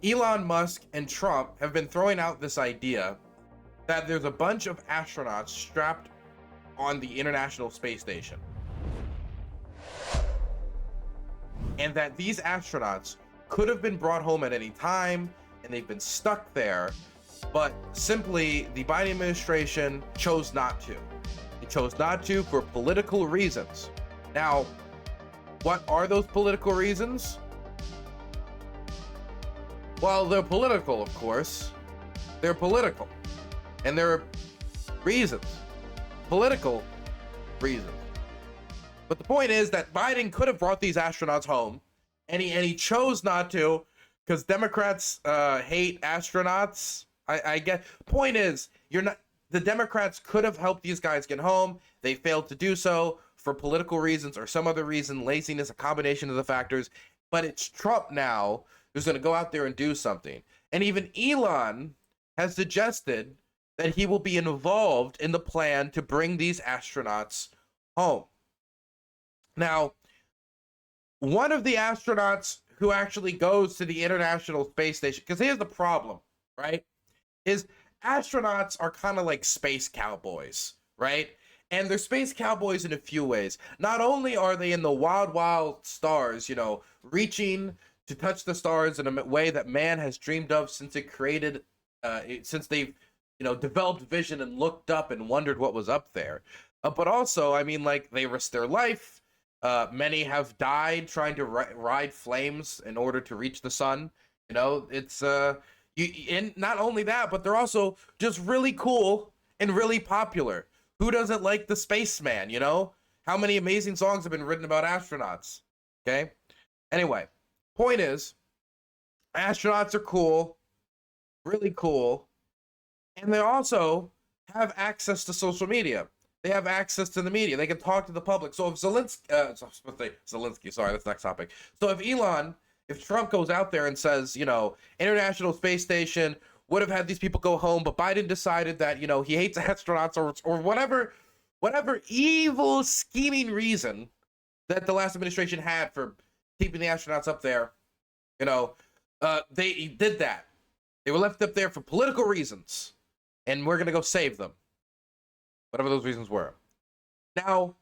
Elon Musk and Trump have been throwing out this idea that there's a bunch of astronauts strapped on the International Space Station, and that these astronauts could have been brought home at any time, and they've been stuck there, but simply the Biden administration chose not to. They chose not to for political reasons. Now, what are those political reasons? Well, they're political, of course. They're political. And there are reasons. Political reasons. But the point is that Biden could have brought these astronauts home, and he chose not to because Democrats hate astronauts. I get. Point is, the Democrats could have helped these guys get home. They failed to do so for political reasons or some other reason, laziness, a combination of the factors. But it's Trump now who's going to go out there and do something. And even Elon has suggested that he will be involved in the plan to bring these astronauts home. Now, one of the astronauts who actually goes to the International Space Station, because here's the problem, right? Is astronauts are kind of like space cowboys, right? And they're space cowboys in a few ways. Not only are they in the wild, wild stars, reaching to touch the stars in a way that man has dreamed of since it created, since they've, developed vision and looked up and wondered what was up there. But also, I mean, like, they risk their life. Many have died trying to ride flames in order to reach the sun. It's and not only that, but they're also just really cool and really popular. Who doesn't like the spaceman? How many amazing songs have been written about astronauts? Okay. Anyway, point is, astronauts are cool, really cool, and they also have access to social media. They have access to the media. They can talk to the public. So if Zelensky, sorry, that's next topic. So if Trump goes out there and says, International Space Station would have had these people go home, but Biden decided that, he hates astronauts or whatever evil scheming reason that the last administration had for keeping the astronauts up there, they did that. They were left up there for political reasons, and we're going to go save them. Whatever those reasons were. Now,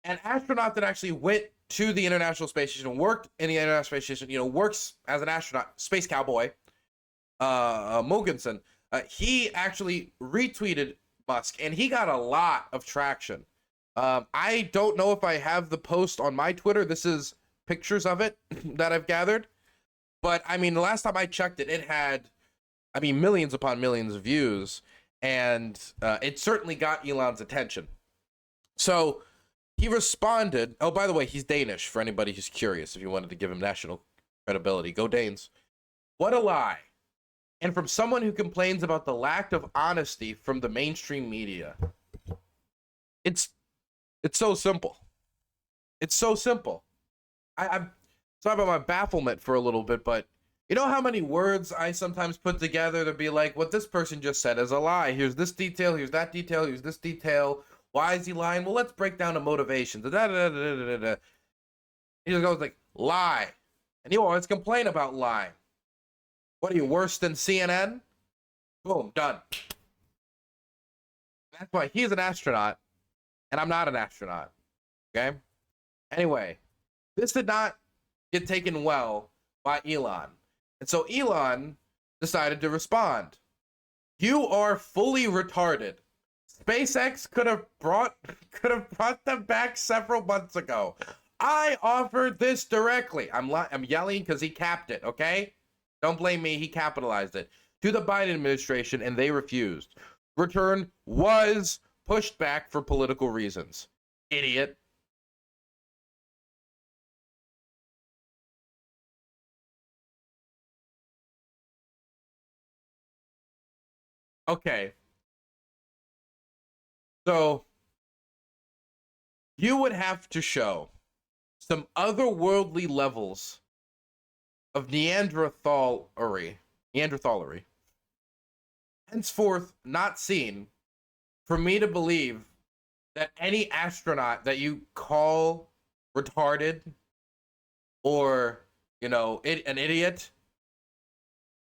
an astronaut that actually went to the International Space Station, worked in the International Space Station, works as an astronaut, space cowboy, Mogensen, he actually retweeted Musk, and he got a lot of traction. I don't know if I have the post on my Twitter. This is pictures of it that I've gathered. But, I mean, the last time I checked it, it had, millions upon millions of views. And it certainly got Elon's attention. So he responded. Oh, by the way, he's Danish, for anybody who's curious. If you wanted to give him national credibility, go Danes. What a lie. And from someone who complains about the lack of honesty from the mainstream media. It's so simple. It's so simple. I'm sorry about my bafflement for a little bit, but you know how many words I sometimes put together to be like, what this person just said is a lie. Here's this detail, here's that detail, here's this detail. Why is he lying? Well, let's break down the motivations. He just goes like, lie. And you always complain about lying. What are you, worse than CNN? Boom, done. That's why he's an astronaut, and I'm not an astronaut. Okay? Anyway, this did not get taken well by Elon. And so Elon decided to respond. You are fully retarded. SpaceX could have brought them back several months ago. I offered this directly. I'm yelling because he capped it, okay? Don't blame me, he capitalized it. To the Biden administration, and they refused. Return was pushed back for political reasons. Idiot. Okay. So, you would have to show some otherworldly levels of Neanderthalery, henceforth not seen, for me to believe that any astronaut that you call retarded or, an idiot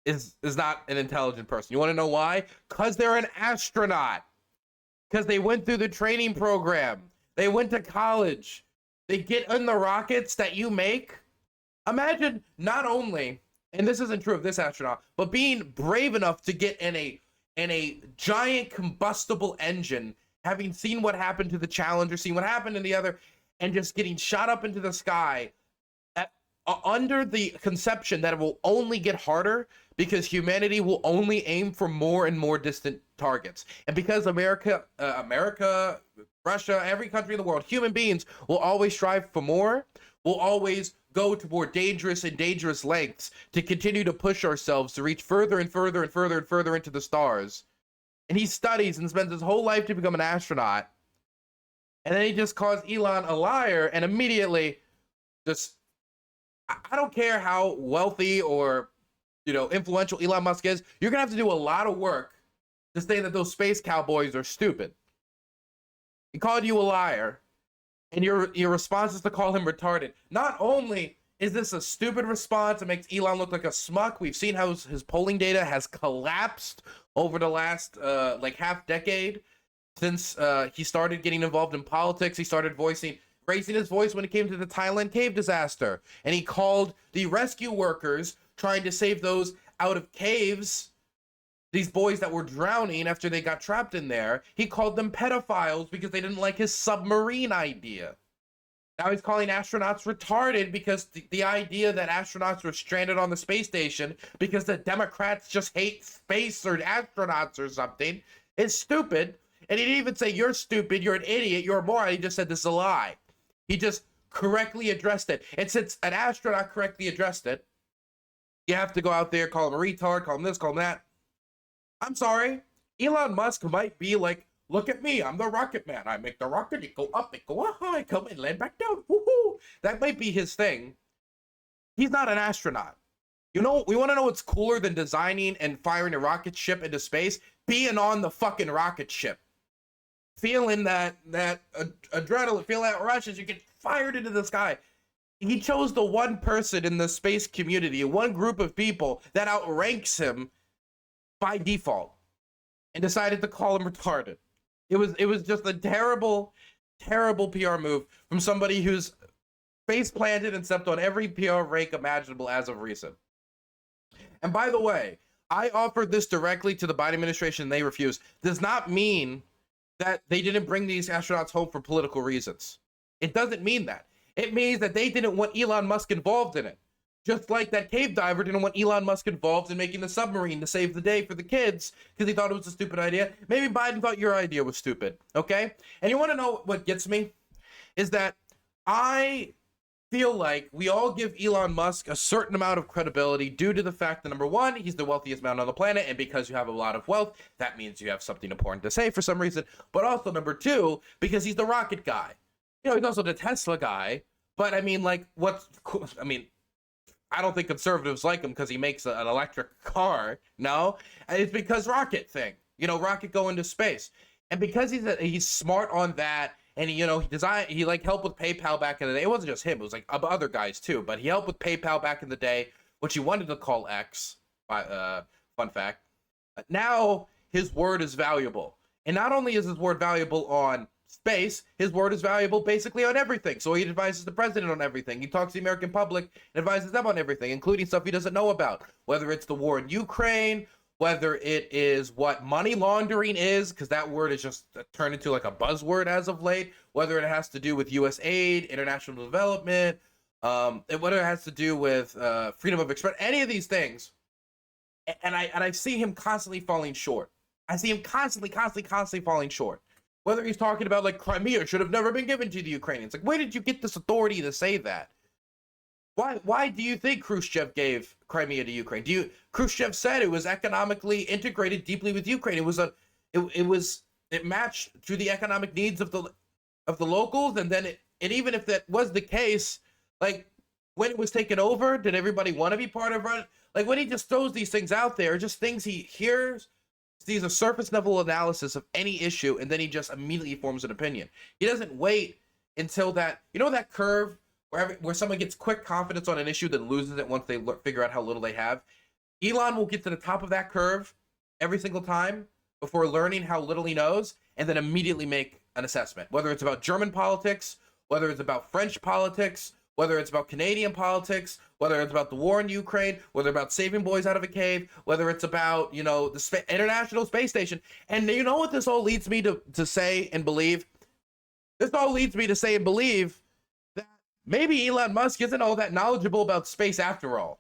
is not an intelligent person. You want to know why? Because they're an astronaut. Because they went through the training program. They went to college. They get in the rockets that you make. Imagine not only, and this isn't true of this astronaut, but being brave enough to get in a giant combustible engine, having seen what happened to the Challenger, seen what happened in the other, and just getting shot up into the sky under the conception that it will only get harder because humanity will only aim for more and more distant targets. And because America, Russia, every country in the world, human beings will always strive for more, will always go to more dangerous and dangerous lengths to continue to push ourselves to reach further and further and further and further into the stars. And he studies and spends his whole life to become an astronaut. And then he just calls Elon a liar and immediately just, I don't care how wealthy or, influential Elon Musk is, you're going to have to do a lot of work to say that those space cowboys are stupid. He called you a liar, and your response is to call him retarded. Not only is this a stupid response, it makes Elon look like a schmuck. We've seen how his polling data has collapsed over the last half decade since he started getting involved in politics. He started raising his voice when it came to the Thailand cave disaster, and he called the rescue workers trying to save those out of caves, these boys that were drowning after they got trapped in there. He called them pedophiles because they didn't like his submarine idea. Now he's calling astronauts retarded because the idea that astronauts were stranded on the space station because the Democrats just hate space or astronauts or something is stupid. And he didn't even say, you're stupid, you're an idiot, you're a moron. He just said this is a lie. He just correctly addressed it. And since an astronaut correctly addressed it, you have to go out there, call him a retard, call him this, call him that. I'm sorry. Elon Musk might be like, look at me, I'm the rocket man. I make the rocket, it go up, it go high, come and land back down. Woohoo! That might be his thing. He's not an astronaut. We want to know what's cooler than designing and firing a rocket ship into space? Being on the fucking rocket ship. Feeling that adrenaline, feeling that rush as you get fired into the sky. He chose the one person in the space community, one group of people that outranks him by default, and decided to call him retarded. It was just a terrible, terrible PR move from somebody who's face planted and stepped on every PR rake imaginable as of recent. And by the way, I offered this directly to the Biden administration and they refused. Does not mean that they didn't bring these astronauts home for political reasons. It doesn't mean that. It means that they didn't want Elon Musk involved in it. Just like that cave diver didn't want Elon Musk involved in making the submarine to save the day for the kids because he thought it was a stupid idea. Maybe Biden thought your idea was stupid, okay? And you want to know what gets me? Is that I feel like we all give Elon Musk a certain amount of credibility due to the fact that, number one, he's the wealthiest man on the planet, and because you have a lot of wealth, that means you have something important to say for some reason. But also, number two, because he's the rocket guy. He's also the Tesla guy. But I mean, I don't think conservatives like him because he makes an electric car. No, it's because rocket thing. Rocket go into space, and because he's smart on that, and he helped with PayPal back in the day. It wasn't just him; it was like other guys too. But he helped with PayPal back in the day, which he wanted to call X. Fun fact. Now his word is valuable, and not only is his word valuable on space, his word is valuable basically on everything. So he advises the president on everything. He talks to the American public and advises them on everything, including stuff he doesn't know about, whether it's the war in Ukraine, whether it is what money laundering is, because that word is just turned into like a buzzword as of late, whether it has to do with U.S. aid, international development, whether it has to do with freedom of expression, any of these things. And I see him constantly falling short. I see him constantly falling short. Whether he's talking about like Crimea should have never been given to the Ukrainians. Like, where did you get this authority to say that? Why do you think Khrushchev gave Crimea to Ukraine? Khrushchev said it was economically integrated deeply with Ukraine. It matched to the economic needs of the locals, and then and even if that was the case, like when it was taken over, did everybody want to be part of it? Like when he just throws these things out there, just things he hears, sees a surface level analysis of any issue, and then he just immediately forms an opinion. He doesn't wait until that curve where someone gets quick confidence on an issue, then loses it once they figure out how little they have. Elon will get to the top of that curve every single time before learning how little he knows and then immediately make an assessment, whether it's about German politics, whether it's about French politics, whether it's about Canadian politics, whether it's about the war in Ukraine, whether it's about saving boys out of a cave, whether it's about, you know, the International Space Station. And you know what this all leads me to say and believe? This all leads me to say and believe that maybe Elon Musk isn't all that knowledgeable about space after all.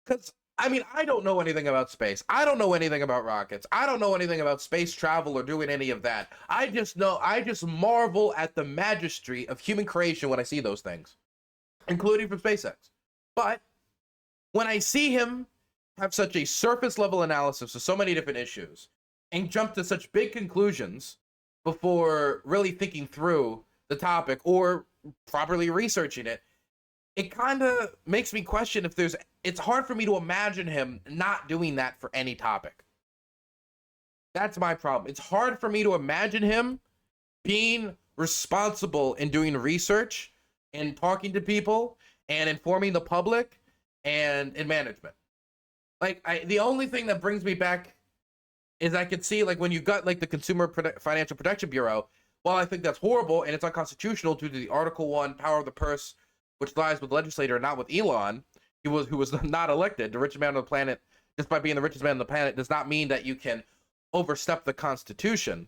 Because, I mean, I don't know anything about space. I don't know anything about rockets. I don't know anything about space travel or doing any of that. I just marvel at the majesty of human creation when I see those things, including from SpaceX. But when I see him have such a surface level analysis of so many different issues and jump to such big conclusions before really thinking through the topic or properly researching it, it kind of makes me question if it's hard for me to imagine him not doing that for any topic. That's my problem. It's hard for me to imagine him being responsible in doing research and talking to people and informing the public and in management. Like, the only thing that brings me back is I could see, like, when you got, like, the Consumer Financial Protection Bureau, well, I think that's horrible and it's unconstitutional due to the Article 1 power of the purse, which lies with the legislator, not with Elon, who was not elected. The richest man on the planet, just by being the richest man on the planet, does not mean that you can overstep the Constitution.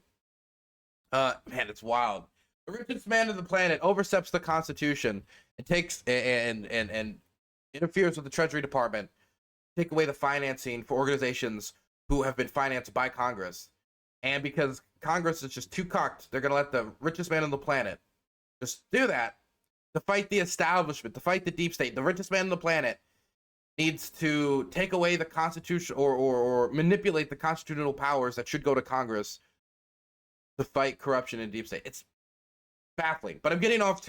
Man, it's wild. The richest man on the planet oversteps the Constitution and takes and interferes with the Treasury Department, take away the financing for organizations who have been financed by Congress. And because Congress is just too cocked, they're going to let the richest man on the planet just do that to fight the establishment, to fight the deep state. The richest man on the planet needs to take away the Constitution or manipulate the constitutional powers that should go to Congress to fight corruption in deep state. It's baffling, but I'm getting off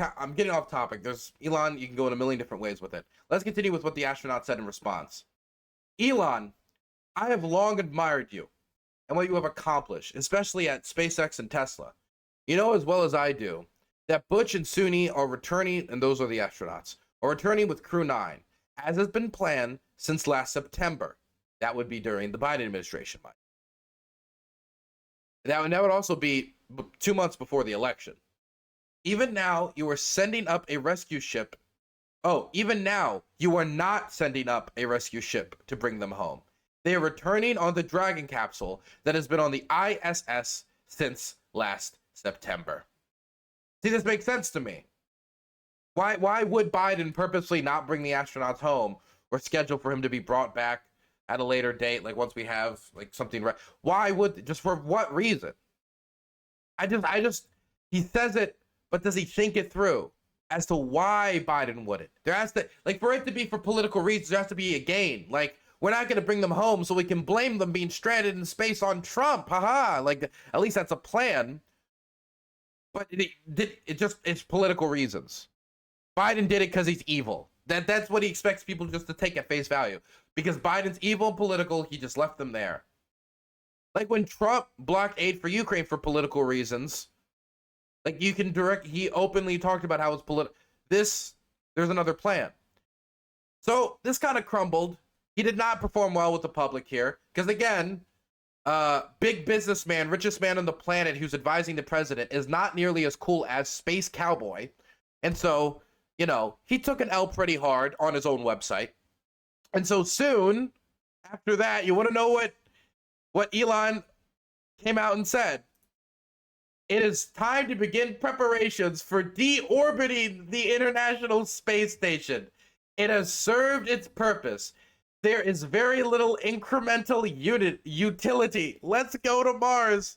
topic. There's Elon, you can go in a million different ways with it. Let's continue with what the astronaut said in response. Elon, I have long admired you and what you have accomplished, especially at SpaceX and Tesla. You know as well as I do that Butch and Suni are returning, and those are the astronauts, are returning with Crew 9, as has been planned since last September. That would be during the Biden administration, Mike. That would also be 2 months before the election. Even now, you are sending up a rescue ship. Oh, even now, you are not sending up a rescue ship to bring them home. They are returning on the Dragon capsule that has been on the ISS since last September. See, this makes sense to me. Why would Biden purposely not bring the astronauts home or schedule for him to be brought back at a later date, like once we have like something right? Why would, just for what reason? He says it, but does he think it through as to why Biden wouldn't? There has to, like, for it to be for political reasons, there has to be a gain. Like, we're not going to bring them home so we can blame them being stranded in space on Trump. Haha. Like, at least that's a plan. But it's political reasons. Biden did it because he's evil. That's what he expects people just to take at face value. Because Biden's evil and political, he just left them there. Like when Trump blocked aid for Ukraine for political reasons, like he openly talked about how it's political. There's another plan. So this kind of crumbled. He did not perform well with the public here. Because again, big businessman, richest man on the planet who's advising the president is not nearly as cool as Space Cowboy. And so, you know, he took an L pretty hard on his own website. And so soon after that, you want to know what Elon came out and said? It is time to begin preparations for deorbiting the International Space Station. It has served its purpose. There is very little incremental utility. Let's go to Mars.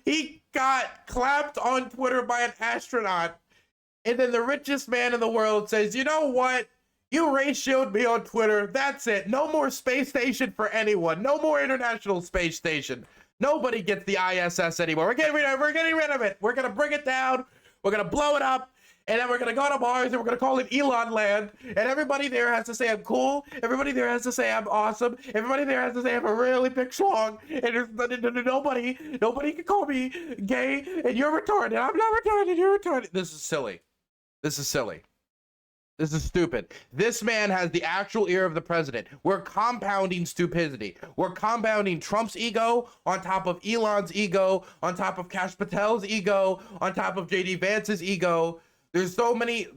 He got clapped on Twitter by an astronaut. And then the richest man in the world says, you know what? You ratioed me on Twitter. That's it. No more space station for anyone. No more International Space Station. Nobody gets the ISS anymore. We're getting rid of it. We're going to bring it down. We're going to blow it up. And then we're going to go to Mars and we're going to call it Elon Land. And everybody there has to say I'm cool. Everybody there has to say I'm awesome. Everybody there has to say I have a really big song. And there's nobody can call me gay. And you're retarded. I'm not retarded. You're retarded. This is silly. This is silly. This is stupid. This man has the actual ear of the president. We're compounding stupidity. We're compounding Trump's ego on top of Elon's ego, on top of Kash Patel's ego, on top of JD Vance's ego. There's so many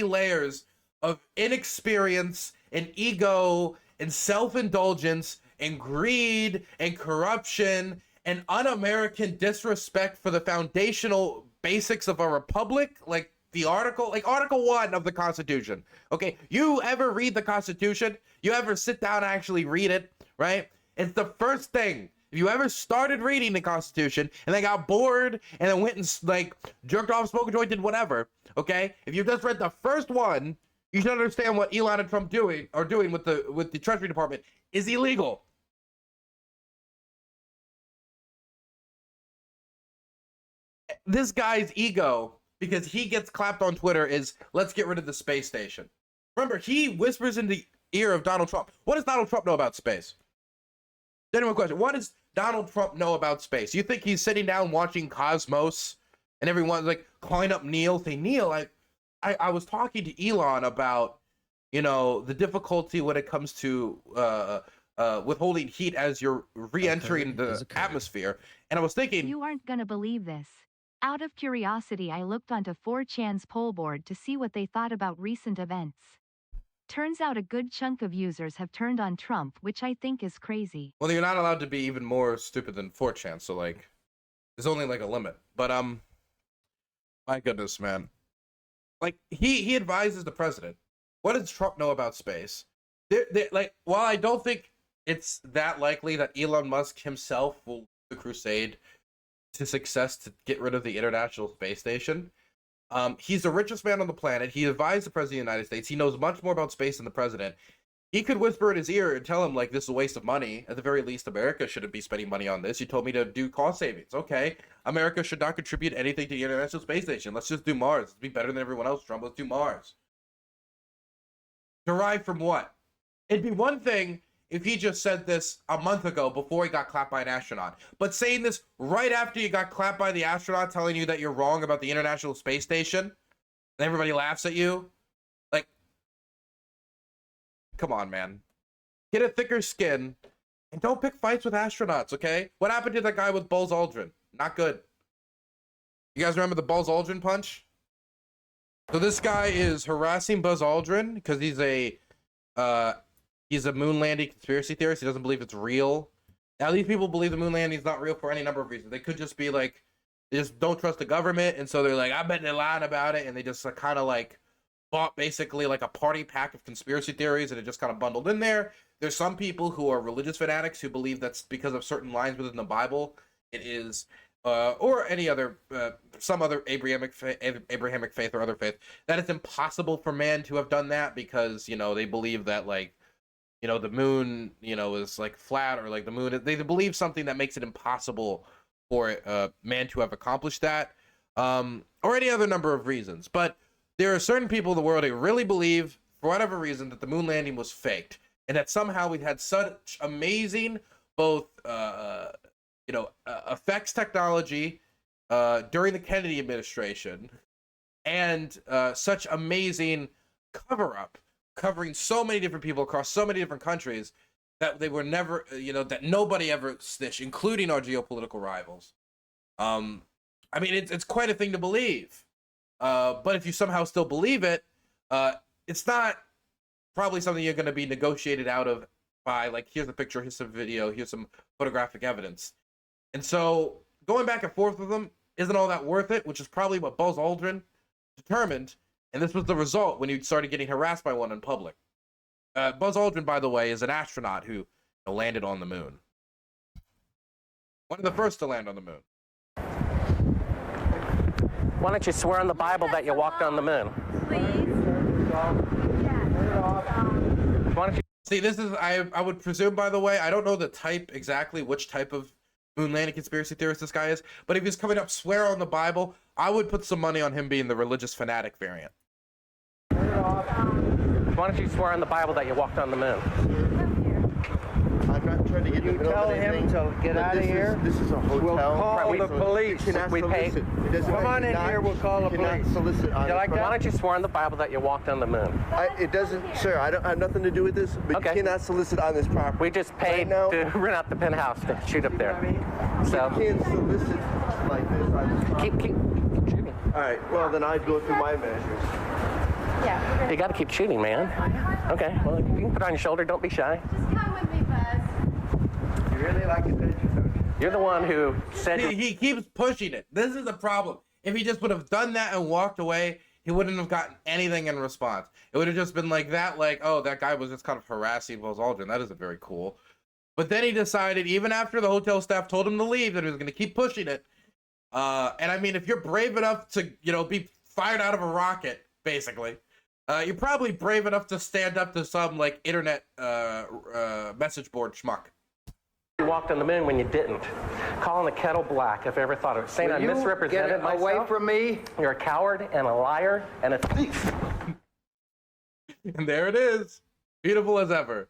layers of inexperience and ego and self-indulgence and greed and corruption and un-American disrespect for the foundational basics of a republic, like the article 1 of the Constitution. Okay, you ever read the Constitution? You ever sit down and actually read it, right? It's the first thing. If you ever started reading the Constitution and then got bored and then went and like jerked off, smoked a joint, did whatever, okay? If you just read the first one, you should understand what Elon and Trump are doing with the Treasury Department is illegal. This guy's ego, because he gets clapped on Twitter, is let's get rid of the space station. Remember, he whispers in the ear of Donald Trump. What does Donald Trump know about space? Genuine question. What does Donald Trump know about space? You think he's sitting down watching Cosmos and everyone's like calling up Neil, saying, Neil, I was talking to Elon about, you know, the difficulty when it comes to withholding heat as you're re-entering the atmosphere. And I was thinking, you aren't gonna believe this. Out of curiosity, I looked onto 4chan's poll board to see what they thought about recent events. Turns out a good chunk of users have turned on Trump, which I think is crazy. Well, you're not allowed to be even more stupid than 4chan, so like, there's only like a limit. But my goodness, man. Like, he advises the president. What does Trump know about space? Like, while I don't think it's that likely that Elon Musk himself will lead the crusade to success to get rid of the International Space Station, he's the richest man on the planet. He advised the president of the United States. He knows much more about space than the president. He could whisper in his ear and tell him, like, this is a waste of money. At the very least, America shouldn't be spending money on this. You told me to do cost savings. Okay, America should not contribute anything to the International Space Station. Let's just do Mars. Let's be better than everyone else, Trump. Let's do Mars. Derived from what? It'd be one thing if he just said this a month ago before he got clapped by an astronaut. But saying this right after you got clapped by the astronaut telling you that you're wrong about the International Space Station, and everybody laughs at you. Like, come on, man. Get a thicker skin and don't pick fights with astronauts, okay? What happened to that guy with Buzz Aldrin? Not good. You guys remember the Buzz Aldrin punch? So this guy is harassing Buzz Aldrin because he's a moon landing conspiracy theorist. He doesn't believe it's real. Now, these people believe the moon landing is not real for any number of reasons. They could just be like, they just don't trust the government, and so they're like, I bet they're lying about it, and they just kind of like bought basically like a party pack of conspiracy theories, and it just kind of bundled in there. There's some people who are religious fanatics who believe that's because of certain lines within the Bible. It is, or any other, some other Abrahamic faith or other faith, that it's impossible for man to have done that because, you know, they believe that, like, you know, the moon, you know, is like flat, or like the moon, they believe something that makes it impossible for man to have accomplished that, or any other number of reasons. But there are certain people in the world who really believe, for whatever reason, that the moon landing was faked, and that somehow we had such amazing both, effects technology during the Kennedy administration, and such amazing cover-up, covering so many different people across so many different countries, that they were never, that nobody ever snitched, including our geopolitical rivals. I mean, it's quite a thing to believe. But if you somehow still believe it, it's not probably something you're going to be negotiated out of by, like, here's a picture, here's some video, here's some photographic evidence. And so going back and forth with them isn't all that worth it, which is probably what Buzz Aldrin determined. And this was the result when he started getting harassed by one in public. Buzz Aldrin, by the way, is an astronaut who landed on the moon. One of the first to land on the moon. Why don't you swear on the Bible that you walked on the moon? Please. Why don't you... See, this is, I would presume, by the way, I don't know the type, exactly which type of moon landing conspiracy theorist this guy is, but if he's coming up, swear on the Bible, I would put some money on him being the religious fanatic variant. Why don't you swear on the Bible that you walked on the moon? Come here. I'm not trying to If you tell him to get out of here, This is a hotel. we'll call Right, the police. We pay. Come on in here, we'll call the police. Solicit on You like Why that? don't you swear on the Bible that you walked on the moon? It doesn't, sir. I don't have nothing to do with this. But Okay. you cannot solicit on this property. We just paid now. to rent out the penthouse to shoot up there. So You can't solicit like this on this property. keep shooting. All right. Well, then I'd go through my measures. Yeah. You got to keep shooting, man. Okay. Well, you can put it on your shoulder. Don't be shy. Just come with me, Buzz. You really like adventure, don't you? You're the one who said. He keeps pushing it. This is the problem. If he just would have done that and walked away, he wouldn't have gotten anything in response. It would have just been like that, like, oh, that guy was just kind of harassing Buzz Aldrin. That isn't very cool. But then he decided, even after the hotel staff told him to leave, that he was going to keep pushing it. And I mean, if you're brave enough to, be fired out of a rocket, basically, you're probably brave enough to stand up to some, like, internet message board schmuck. You walked on the moon when you didn't. Calling the kettle black, if I ever thought of it. Saying I Will you misrepresented get myself. away from me. You're a coward and a liar and a thief. And there it is. Beautiful as ever.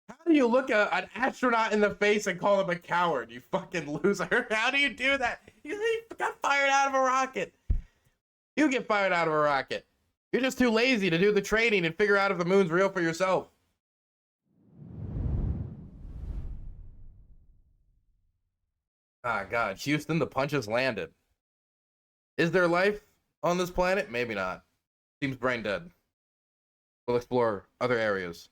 How do you look an astronaut in the face and call him a coward, you fucking loser? How do you do that? He got fired out of a rocket. You get fired out of a rocket. You're just too lazy to do the training and figure out if the moon's real for yourself. Ah, God. Houston, the punches landed. Is there life on this planet? Maybe not. Seems brain dead. We'll explore other areas